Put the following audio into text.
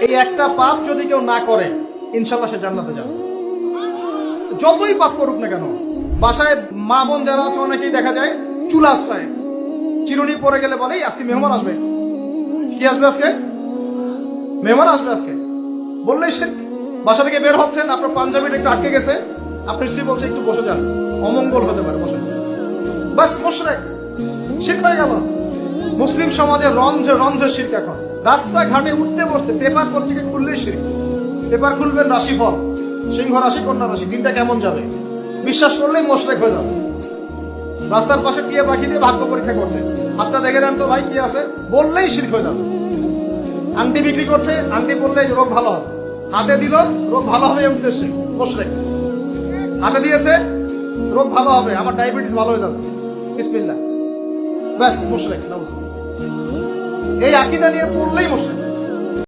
এই একটা পাপ যদি কেউ না করে ইনশাল্লাহ সে জান্নাতে যাবে। যতই পাপ করুক না কেন। বাসায় মা বোন যারা আছে অনেকেই দেখা যায় চুল আশ্রয়, চিরুনি পরে গেলে বলে আজকে মেহমান আসবে। কি আসবে আজকে? মেহমান আসবে আজকে বললেই সে বাসা থেকে বের হচ্ছেন, আপনার পাঞ্জাবিটা একটু আটকে গেছে, আপনার স্ত্রী বলছে একটু বসে যান, অমঙ্গল হতে পারে, বসে। বাস মুশরিক, শিরক হয়ে গেল। মুসলিম সমাজে রন্ধ্রে রন্ধ্রে শিরক। এখন রাস্তাঘাটে উঠতে বসতে পেপার পত্রিকা খুললেই শিরক। পেপার খুলবেন রাশিফল, সিংহ রাশি কন্যা রাশি, দিনটা কেমন যাবে বিশ্বাস করলেই মুশরিক হয়ে যাবে। রাস্তার পাশে টিয়া পাখি দিয়ে ভাগ্য পরীক্ষা করছে, হাতটা দেখে দেন তো ভাই কি আছে, বললেই শিরক হয়ে যাবে। আংটি বিক্রি করছে, আংটি পরলে রোগ ভালো হবে, হাতে দিল রোগ ভালো হবে এই উদ্দেশ্যে মুশরিক। হাতে দিয়েছে রোগ ভালো হবে, আমার ডায়াবেটিস ভালো হয়ে যাবে, বিসমিল্লাহ, ব্যাস মুশরিক। এই আকীদা নিয়ে পড়লেই মুশরিক।